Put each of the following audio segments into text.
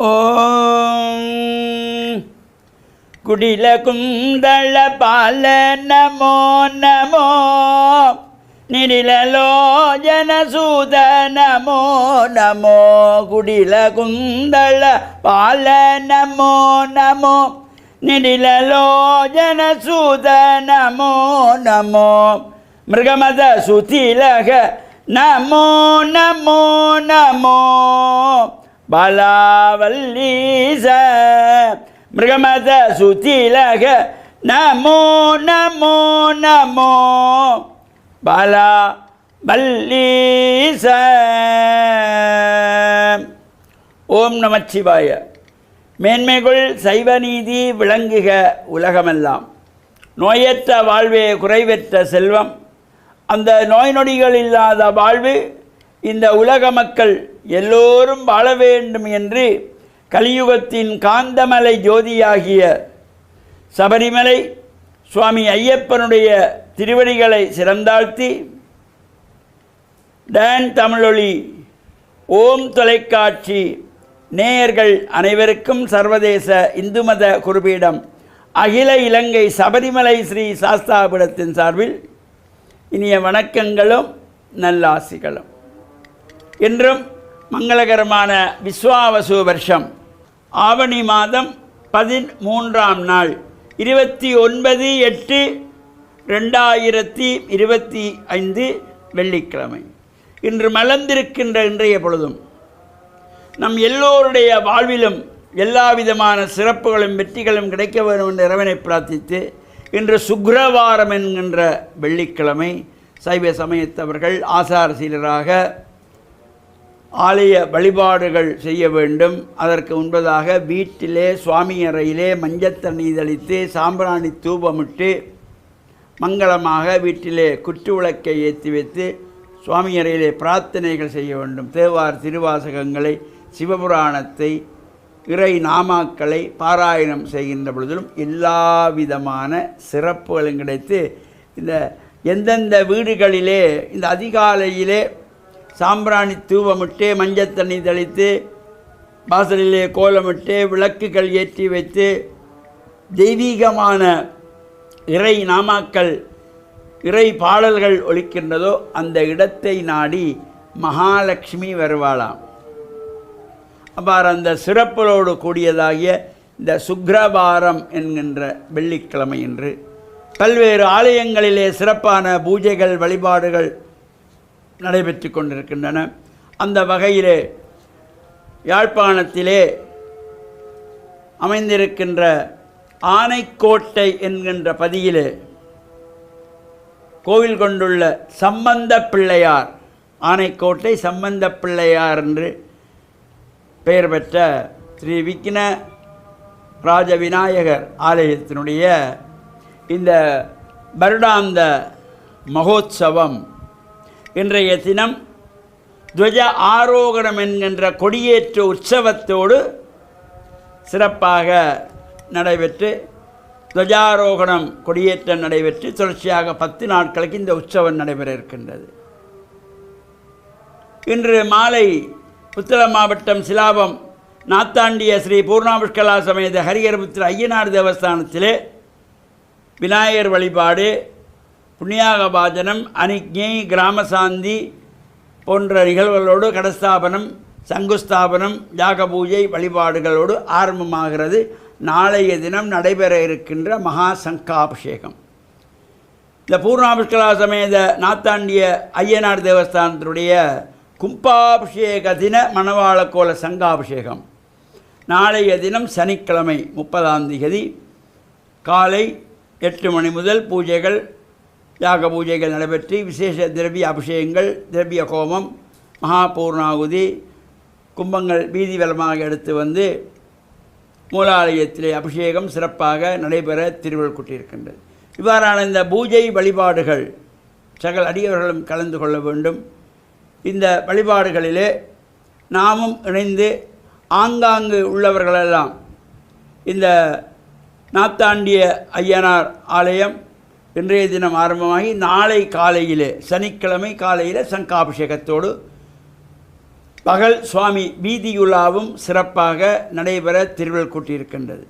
ஓம் குடில குந்தள பால நமோ நமோ நிடிலோஜன சூத நமோ நமோ குடில குந்தள பால நமோ நமோ நிடிலோஜன சூத நமோ நமோ மிருகமத சுதிலக நமோ நமோ நமோ பாலாவல்லீச மிருகமத சுதிலக நமோ நமோ நமோ பாலாவல்லீச. ஓம் நமச்சிவாய. மேன்மைகள் சைவநீதி விளங்குக உலகமெல்லாம். நோயற்ற வாழ்வே குறைவற்ற செல்வம். அந்த நோய் நொடிகள் இல்லாத வாழ்வு இந்த உலக மக்கள் எல்லோரும் வாழ வேண்டும் என்று கலியுகத்தின் காந்தமலை ஜோதியாகிய சபரிமலை சுவாமி ஐயப்பனுடைய திருவடிகளை சிறந்தாழ்த்தி டான் தமிழொலி ஓம் தொலைக்காட்சி நேயர்கள் அனைவருக்கும் சர்வதேச இந்து மத குருபீடம் அகில இலங்கை சபரிமலை ஸ்ரீ சாஸ்தாபீடத்தின் சார்பில் இனிய வணக்கங்களும் நல்லாசிகளும். இன்றும் மங்களகரமான விஸ்வாவசு வருஷம் ஆவணி மாதம் 13ஆம் நாள் 29/8/2025 வெள்ளிக்கிழமை. இன்று மலர்ந்திருக்கின்ற இன்றைய பொழுதும் நம் எல்லோருடைய வாழ்விலும் எல்லா விதமான சிறப்புகளும் வெற்றிகளும் கிடைக்க வேண்டும் என்ற இறைவனை பிரார்த்தித்து இன்று சுக்கிரவாரம் என்கின்ற வெள்ளிக்கிழமை சைவ சமயத்தவர்கள் ஆசாரசீலராக ஆலய வழிபாடுகள் செய்ய வேண்டும். அதற்கு முன்பதாக வீட்டிலே சுவாமி அறையிலே மஞ்சள் தண்ணீர் தெளித்து சாம்பிராணி தூபமிட்டு மங்களமாக வீட்டிலே குற்று விளக்கை ஏற்றி வைத்து சுவாமி அறையிலே பிரார்த்தனைகள் செய்ய வேண்டும். தேவார் திருவாசகங்களை சிவபுராணத்தை இறை நாமாக்களை பாராயணம் செய்கின்ற பொழுதிலும் எல்லா விதமான சிறப்புகளும் கிடைத்து இந்த எந்தெந்த வீடுகளிலே இந்த அதிகாலையிலே சாம்பிராணி தூவமிட்டு மஞ்சள் தண்ணி தெளித்து வாசலிலே கோலமிட்டு விளக்குகள் ஏற்றி வைத்து தெய்வீகமான இறை நாமாக்கள் இறை பாடல்கள் ஒலிக்கின்றதோ அந்த இடத்தை நாடி மகாலட்சுமி வருவாளாம். அவ்வாறு அந்த சிறப்புகளோடு கூடியதாகிய இந்த சுக்கிரவாரம் என்கின்ற வெள்ளிக்கிழமை என்று பல்வேறு ஆலயங்களிலே சிறப்பான பூஜைகள் வழிபாடுகள் நடைபெற்று கொண்டிருக்கின்றன. அந்த வகையிலே யாழ்ப்பாணத்திலே அமைந்திருக்கின்ற ஆனைக்கோட்டை என்கின்ற பதியிலே கோவில் கொண்டுள்ள சம்பந்த பிள்ளையார், ஆனைக்கோட்டை சம்பந்த பிள்ளையார் என்று பெயர் பெற்ற ஸ்ரீ விக்ன ராஜ விநாயகர் ஆலயத்தினுடைய இந்த வருடாந்த மகோத்சவம் இன்றைய தினம் துவஜ ஆரோகணம் என்கின்ற கொடியேற்ற உற்சவத்தோடு சிறப்பாக நடைபெற்று துவஜாரோகணம் கொடியேற்றம் நடைபெற்று தொடர்ச்சியாக 10 நாட்களுக்கு இந்த உற்சவம் நடைபெற இருக்கின்றது. இன்று மாலை புத்தளம் மாவட்டம் சிலாபம் நாத்தாண்டிய ஸ்ரீ பூர்ணாபுஷ்கலா சமேத ஹரிஹரபுத்திர ஐயனார் தேவஸ்தானத்திலே விநாயகர் வழிபாடு, புண்ணியாக பாஜனம், அனிக்ஞை, கிராமசாந்தி போன்ற நிகழ்வுகளோடு கடஸ்தாபனம், சங்குஸ்தாபனம், யாக பூஜை வழிபாடுகளோடு ஆரம்பமாகிறது. நாளைய தினம் நடைபெற இருக்கின்ற மகா சங்காபிஷேகம். இந்த பூர்ணாபுஷ்கலா சமேத நாத்தாண்டிய ஐயனார் தேவஸ்தானத்தினுடைய கும்பாபிஷேக தின மணவாள கோல சங்காபிஷேகம் நாளைய தினம் சனிக்கிழமை 30ஆம் தேதி காலை 8 மணி முதல் பூஜைகள் யாக பூஜைகள் நடைபெற்று விசேஷ திரவிய அபிஷேகங்கள், திரவிய ஹோமம், மகா பூர்ணாகுதி, கும்பங்கள் வீதி வலமாக எடுத்து வந்து மூலாலயத்திலே அபிஷேகம் சிறப்பாக நடைபெற திருவிழல் கூட்டியிருக்கின்றது. இவ்வாறான இந்த பூஜை வழிபாடுகள் சகல அடியவர்களும் கலந்து கொள்ள வேண்டும். இந்த வழிபாடுகளிலே நாமும் இணைந்து ஆங்காங்கு உள்ளவர்களெல்லாம் இந்த நாத்தாண்டிய ஐயனார் ஆலயம் இன்றைய தினம் ஆரம்பமாகி நாளை காலையிலே சனிக்கிழமை காலையில் சங்காபிஷேகத்தோடு பகல் சுவாமி வீதியுலாவும் சிறப்பாக நடைபெற திருவள் கூட்டியிருக்கின்றது.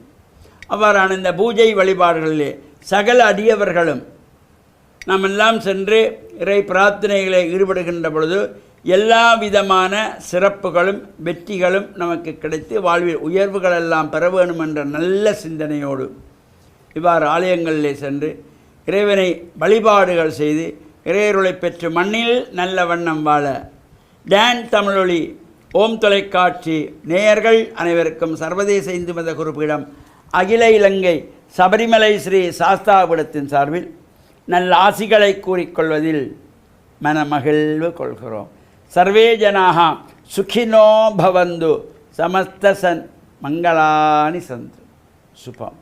அவ்வாறான இந்த பூஜை வழிபாடுகளிலே சகல அடியவர்களும் நாம் எல்லாம் சென்று இறை பிரார்த்தனைகளை ஈடுபடுகின்ற பொழுது எல்லா விதமான சிறப்புகளும் வெற்றிகளும் நமக்கு கிடைத்து வாழ்வில் உயர்வுகளெல்லாம் பெற வேணும் என்ற நல்ல சிந்தனையோடு இவ்வாறு ஆலயங்களிலே சென்று இறைவனை வழிபாடுகள் செய்து இறையருளை பெற்று மண்ணில் நல்ல வண்ணம் வாழ டான் தமிழொலி ஓம் தொலைக்காட்சி நேயர்கள் அனைவருக்கும் சர்வதேச இந்து மத குறிப்பிடம் அகில இலங்கை சபரிமலை ஸ்ரீ சாஸ்தாபுரத்தின் சார்பில் நல்ல ஆசிகளை கூறிக்கொள்வதில் மனமகிழ்வு கொள்கிறோம். சர்வே ஜனாக சுகினோ பவந்து சமஸ்தசன் மங்களானி சந்து சுபம்.